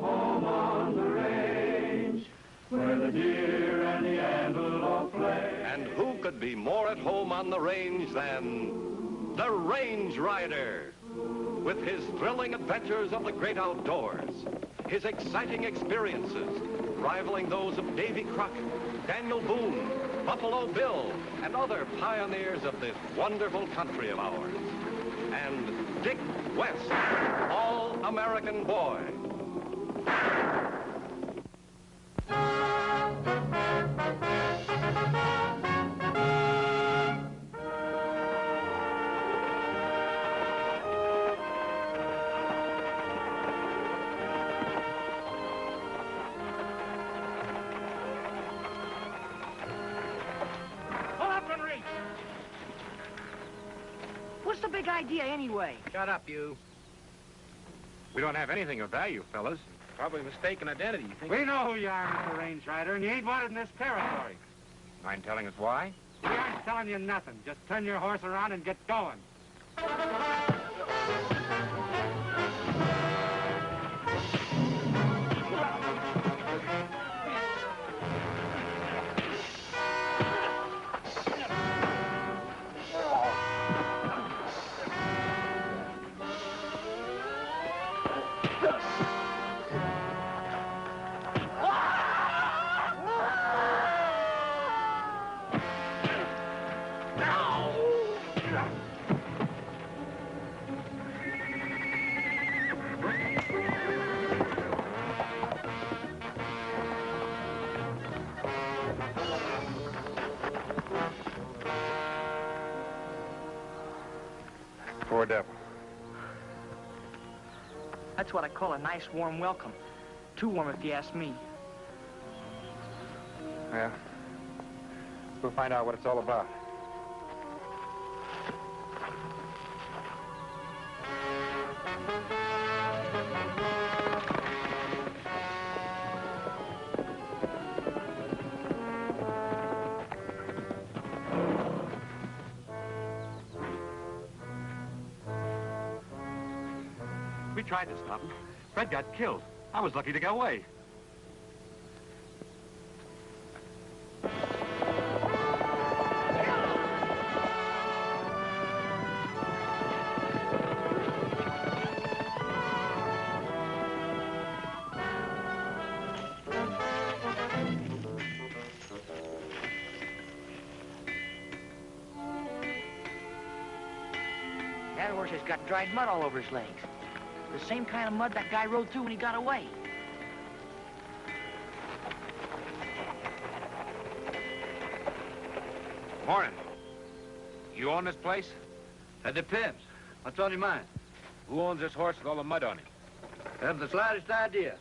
home on the range, where the deer and the antelope play. And who could be more at home on the range than the Range Rider? With his thrilling adventures of the great outdoors, his exciting experiences rivaling those of Davy Crockett, Daniel Boone, Buffalo Bill, and other pioneers of this wonderful country of ours. And Dick West, all-American boy. What's the big idea anyway? Shut up, you. We don't have anything of value, fellas. Probably mistaken identity. You think? We know who you are, Mr. Range Rider, and you ain't wanted in this territory. Mind telling us why? We aren't telling you nothing. Just turn your horse around and get going. Poor devil. That's what I call a nice, warm welcome. Too warm, if you ask me. Yeah. We'll find out what it's all about. We tried to stop him. Fred got killed. I was lucky to get away. That horse has got dried mud all over his legs. The same kind of mud that guy rode through when he got away. Morning. You own this place? That depends. What's on your mind? Who owns this horse with all the mud on him? I haven't the slightest idea.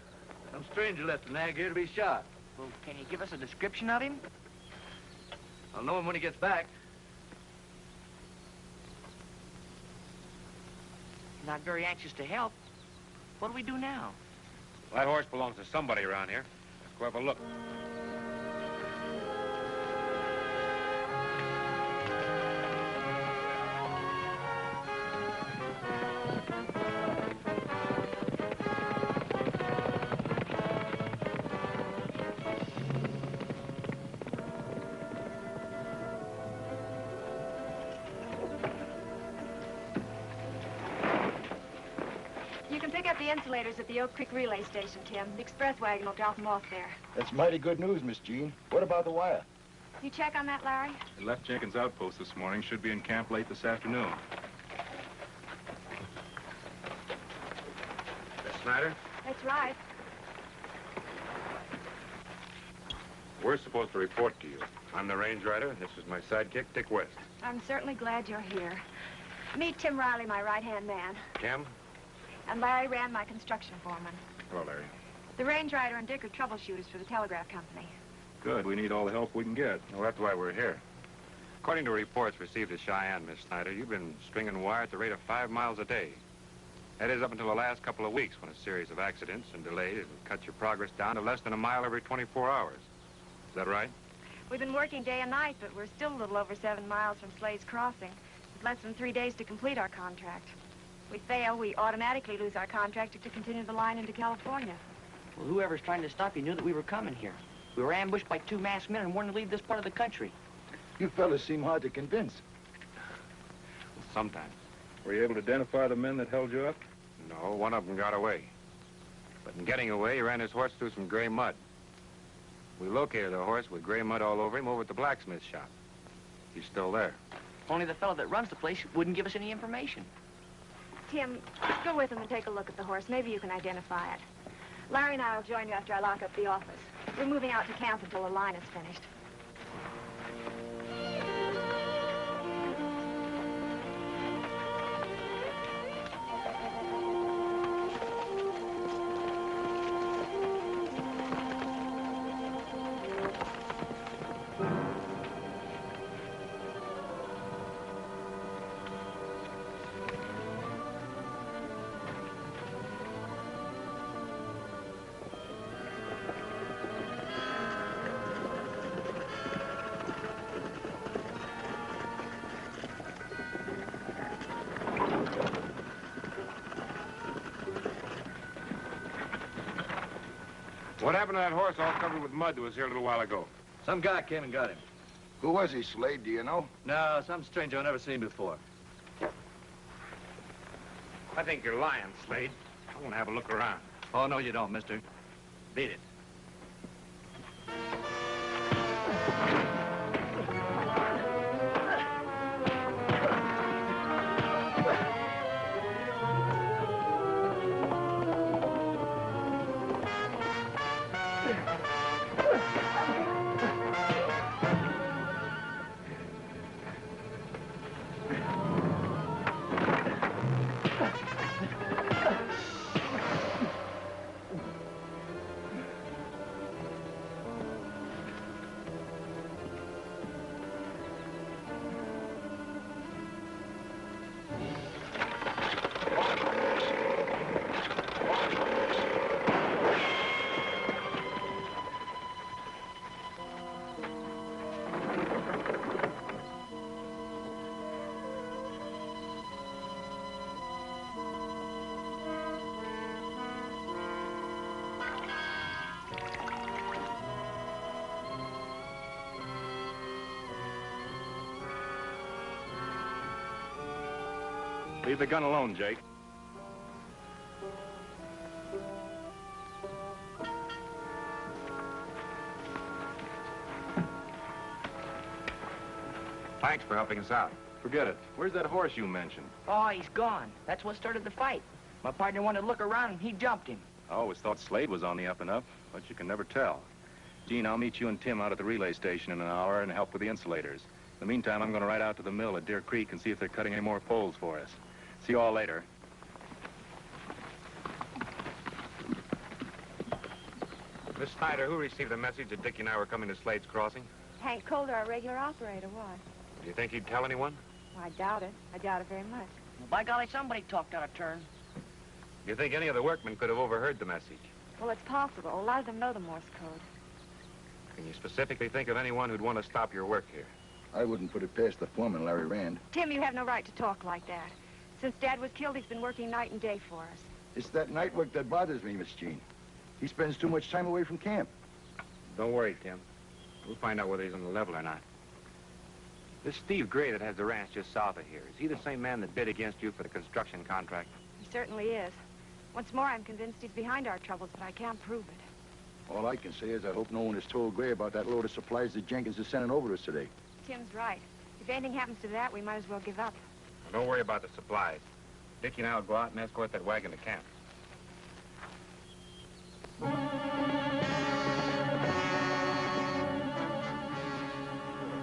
Some stranger left the nag here to be shot. Well, can you give us a description of him? I'll know him when he gets back. Not very anxious to help. What do we do now? That horse belongs to somebody around here. Let's go have a look. The insulators at the Oak Creek relay station, Tim. The express wagon will drop them off there. That's mighty good news, Miss Jean. What about the wire? You check on that, Larry? They left Jenkins' outpost this morning. Should be in camp late this afternoon. Miss Snyder? That's right. We're supposed to report to you. I'm the Range Rider, and this is my sidekick, Dick West. I'm certainly glad you're here. Meet Tim Riley, my right-hand man. Tim? And Larry Rand, my construction foreman. Hello, Larry. The Range Rider and Dick are troubleshooters for the Telegraph Company. Good. We need all the help we can get. Well, that's why we're here. According to reports received at Cheyenne, Miss Snyder, you've been stringing wire at the rate of 5 miles a day. That is up until the last couple of weeks, when a series of accidents and delays have cut your progress down to less than a mile every 24 hours. Is that right? We've been working day and night, but we're still a little over 7 miles from Slade's Crossing. With less than 3 days to complete our contract. If we fail, we automatically lose our contract to continue the line into California. Well, whoever's trying to stop you knew that we were coming here. We were ambushed by 2 masked men and wanted to leave this part of the country. You fellas seem hard to convince. Well, sometimes. Were you able to identify the men that held you up? No, one of them got away. But in getting away, he ran his horse through some gray mud. We located the horse with gray mud all over him over at the blacksmith shop. He's still there. Only the fellow that runs the place wouldn't give us any information. Tim, go with him and take a look at the horse. Maybe you can identify it. Larry and I will join you after I lock up the office. We're moving out to camp until the line is finished. What happened to that horse all covered with mud that was here a little while ago? Some guy came and got him. Who was he, Slade? Do you know? No, some stranger I've never seen before. I think you're lying, Slade. I want to have a look around. Oh, no, you don't, mister. Beat it. Leave the gun alone, Jake. Thanks for helping us out. Forget it. Where's that horse you mentioned? Oh, he's gone. That's what started the fight. My partner wanted to look around and he jumped him. I always thought Slade was on the up and up, but you can never tell. Gene, I'll meet you and Tim out at the relay station in an hour and help with the insulators. In the meantime, I'm going to ride out to the mill at Deer Creek and see if they're cutting any more poles for us. See you all later. Miss Snyder, who received the message that Dickie and I were coming to Slade's Crossing? Hank Calder, our regular operator, why? Do you think he'd tell anyone? Well, I doubt it. I doubt it very much. Well, by golly, somebody talked out of turn. Do you think any of the workmen could have overheard the message? Well, it's possible. A lot of them know the Morse code. Can you specifically think of anyone who'd want to stop your work here? I wouldn't put it past the foreman, Larry Rand. Tim, you have no right to talk like that. Since Dad was killed, he's been working night and day for us. It's that night work that bothers me, Miss Jean. He spends too much time away from camp. Don't worry, Tim. We'll find out whether he's on the level or not. This Steve Gray that has the ranch just south of here, is he the same man that bid against you for the construction contract? He certainly is. Once more, I'm convinced he's behind our troubles, but I can't prove it. All I can say is I hope no one has told Gray about that load of supplies that Jenkins is sending over to us today. Tim's right. If anything happens to that, we might as well give up. Well, don't worry about the supplies. Dickie and I will go out and escort that wagon to camp.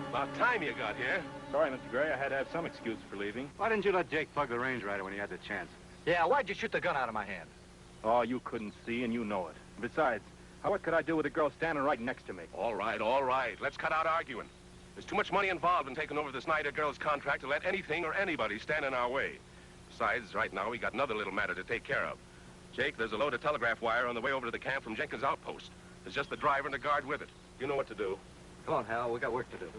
About time you got here. Sorry, Mr. Gray, I had to have some excuse for leaving. Why didn't you let Jake plug the range rider when he had the chance? Yeah, why'd you shoot the gun out of my hand? Oh, you couldn't see, and you know it. Besides, what could I do with a girl standing right next to me? All right, all right. Let's cut out arguing. There's too much money involved in taking over the Snyder girl's contract to let anything or anybody stand in our way. Besides, right now, we got another little matter to take care of. Jake, there's a load of telegraph wire on the way over to the camp from Jenkins' outpost. There's just the driver and the guard with it. You know what to do. Come on, Hal, we got work to do.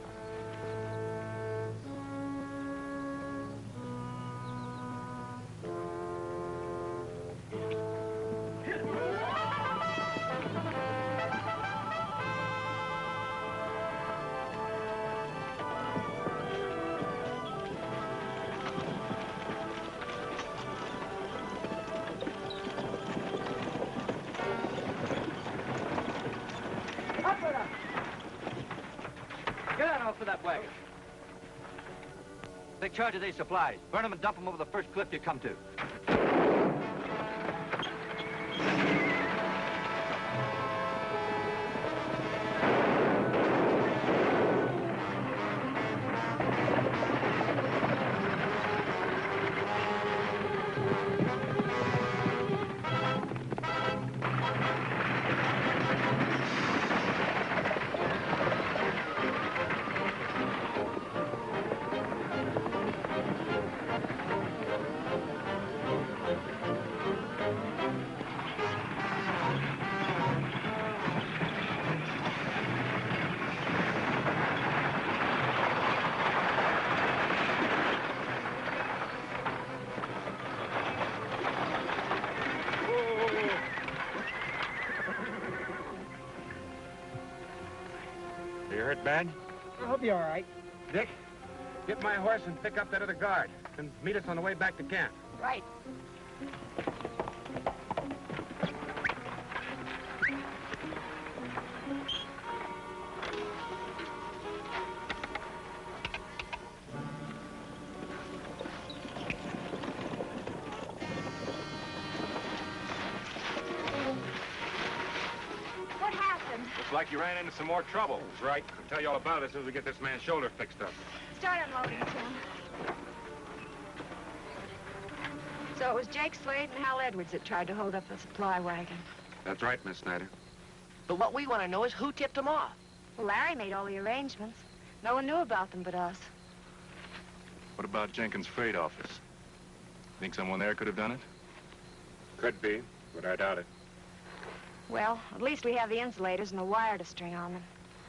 that wagon. Take charge of these supplies. Burn them and dump them over the first cliff you come to. You hurt bad? I'll be all right. Dick, get my horse and pick up that other guard. Then meet us on the way back to camp. Right. What happened? Looks like you ran into some more trouble. That's right. I'll tell you all about it as soon as we get this man's shoulder fixed up. Start unloading, Tim. So it was Jake Slade and Hal Edwards that tried to hold up the supply wagon. That's right, Miss Snyder. But what we want to know is who tipped them off. Well, Larry made all the arrangements. No one knew about them but us. What about Jenkins' freight office? Think someone there could have done it? Could be, but I doubt it. Well, at least we have the insulators and a wire to string on them.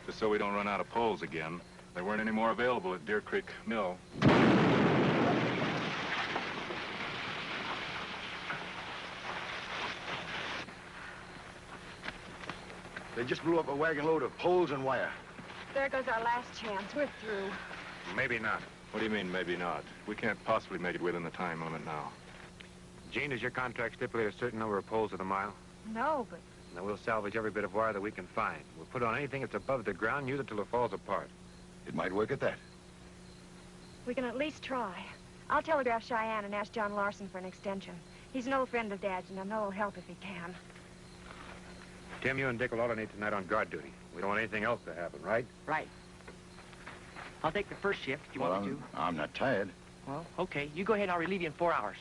Just so we don't run out of poles again. There weren't any more available at Deer Creek Mill. They just blew up a wagon load of poles and wire. There goes our last chance. We're through. Maybe not. What do you mean, maybe not? We can't possibly make it within the time limit now. Gene, does your contract stipulate a certain number of poles at a mile? No, but Then we'll salvage every bit of wire that we can find. We'll put on anything that's above the ground, use it till it falls apart. It might work at that. we can at least try. I'll telegraph Cheyenne and ask John Larson for an extension. He's an old friend of Dad's, and I know he'll help if he can. Tim, you and Dick will alternate tonight on guard duty. We don't want anything else to happen, right? Right. I'll take the first shift if you want me to. I'm not tired. Well, okay. You go ahead and I'll relieve you in 4 hours.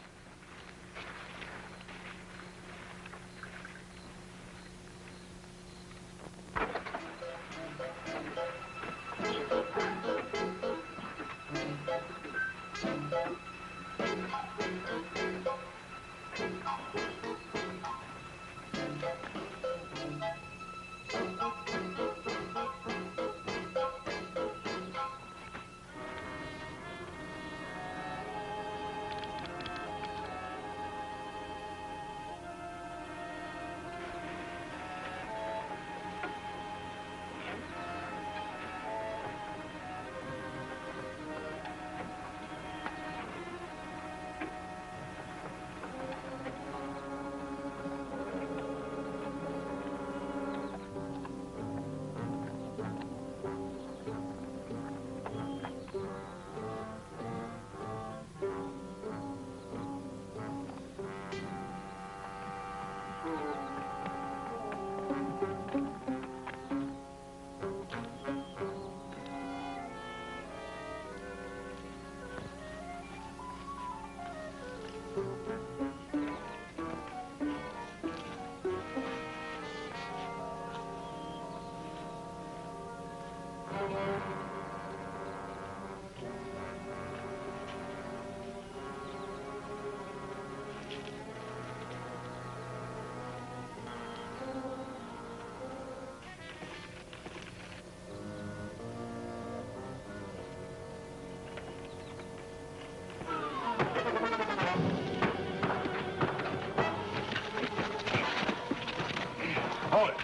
Hold it.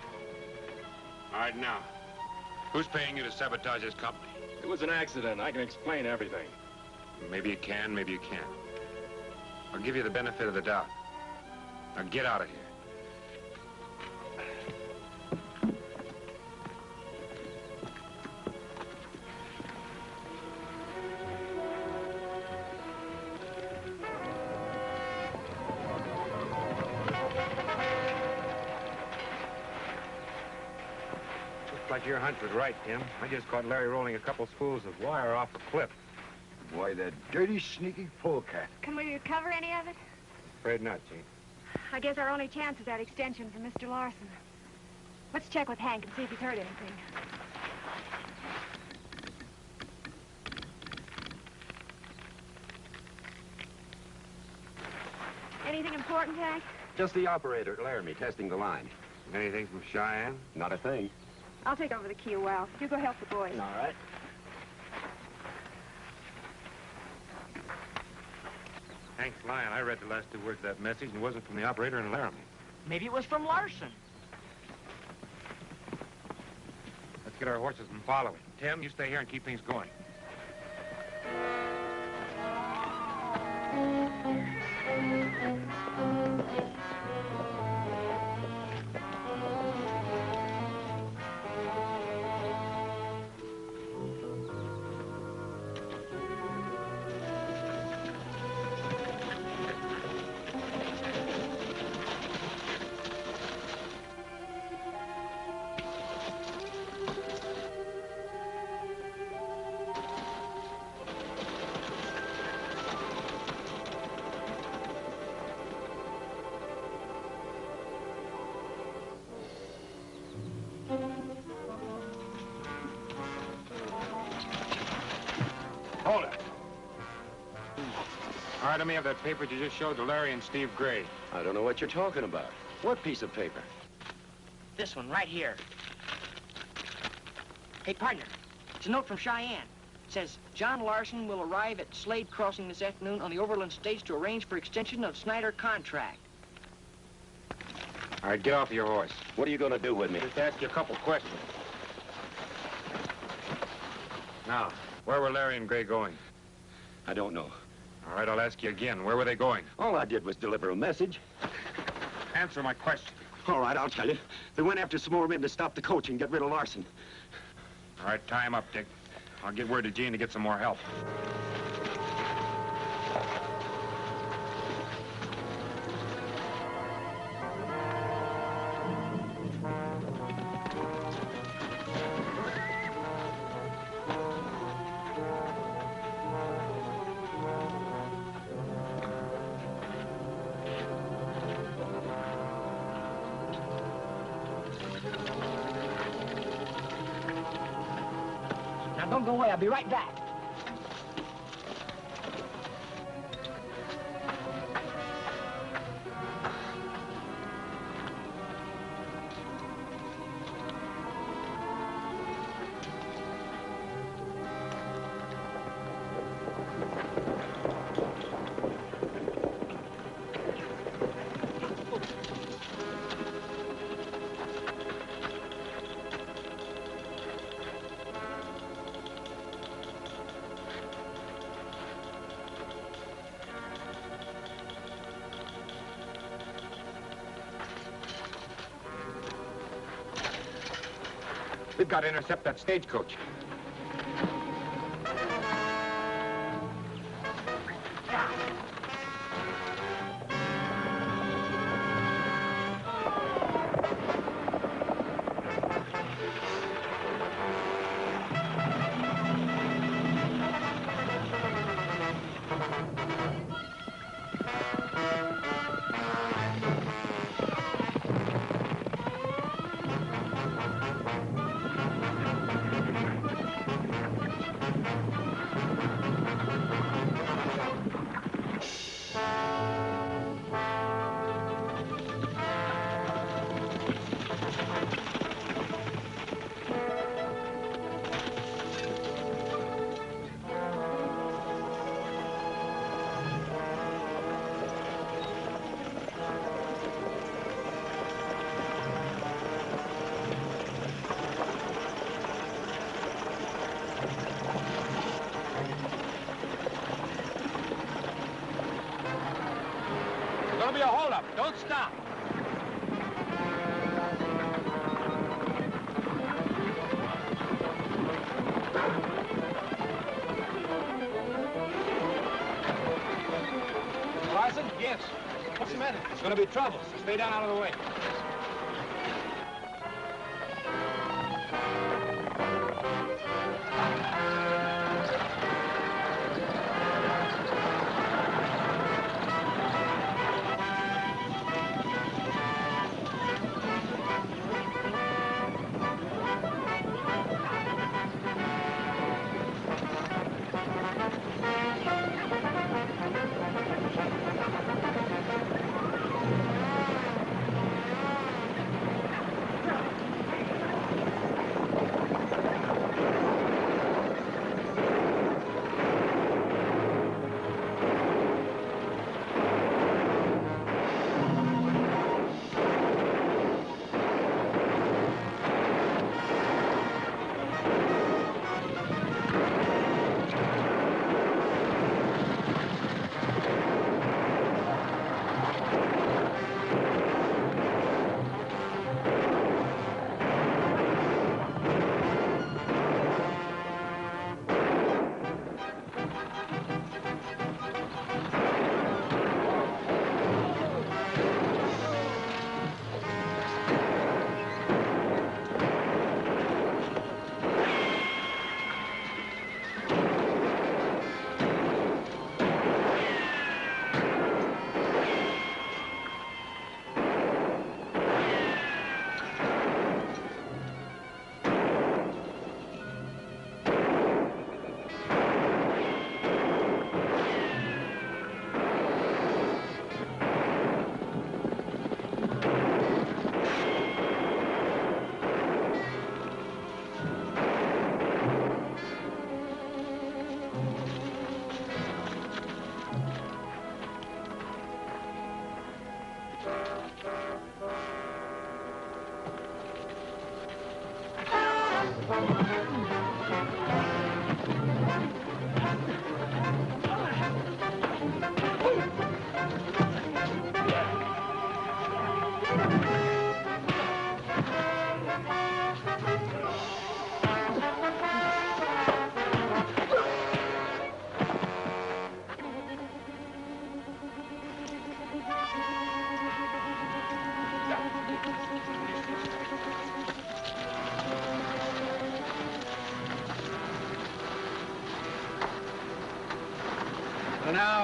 All right, now, who's paying you to sabotage this company? It was an accident. I can explain everything. Maybe you can, maybe you can't. I'll give you the benefit of the doubt. Now get out of here. like your hunch was right, Tim. I just caught Larry rolling a couple spools of wire off a cliff. Boy, that dirty, sneaky polecat. Can we recover any of it? Afraid not, Gene. I guess our only chance is that extension from Mr. Larson. Let's check with Hank and see if he's heard anything. Anything important, Hank? Just the operator at Laramie testing the line. Anything from Cheyenne? Not a thing. I'll take over the keel well. You go help the boys. All right. Hank's lying. I read the last 2 words of that message and it wasn't from the operator in Laramie. Maybe it was from Larson. Let's get our horses and follow it. Tim, you stay here and keep things going. Hold it. All right, let me have that paper you just showed to Larry and Steve Gray. I don't know what you're talking about. What piece of paper? This one right here. Hey, partner, it's a note from Cheyenne. It says, John Larson will arrive at Slade Crossing this afternoon on the Overland Stage to arrange for extension of Snyder contract. All right, get off your horse. What are you going to do with me? Just ask you a couple questions. Now, where were Larry and Gray going? I don't know. All right, I'll ask you again. Where were they going? All I did was deliver a message. Answer my question. All right, I'll tell you. They went after some more men to stop the coach and get rid of Larson. All right, tie him up, Dick. I'll get word to Gene to get some more help. Now, don't go away. I'll be right back. We've got to intercept that stagecoach. There's gonna be a holdup. Don't stop. Larson? Yes. What's the matter? It's gonna be trouble. So stay down out of the way.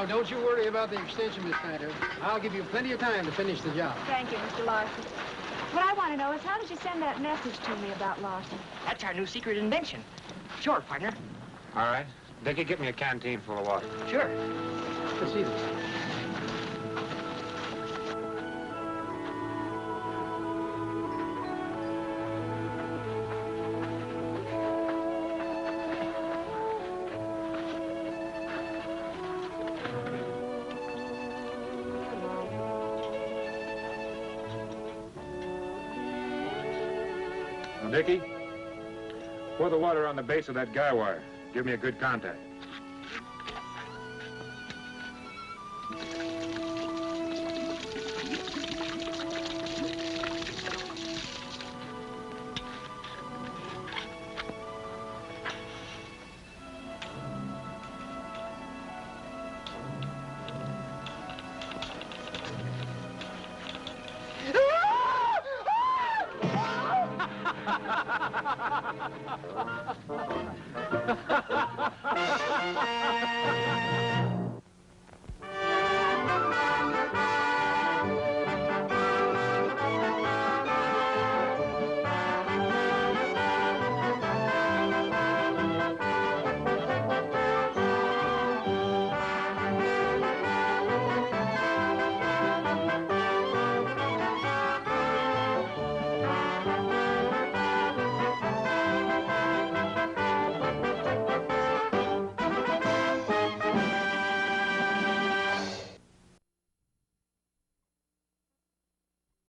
Now, don't you worry about the extension, Miss Snyder. I'll give you plenty of time to finish the job. Thank you, Mr. Larson. What I want to know is how did you send that message to me about Larson? That's our new secret invention. Sure, partner. All right. Dickie, get me a canteen full of water. Sure. Let's see this. Dickie, pour the water on the base of that guy wire. Give me a good contact.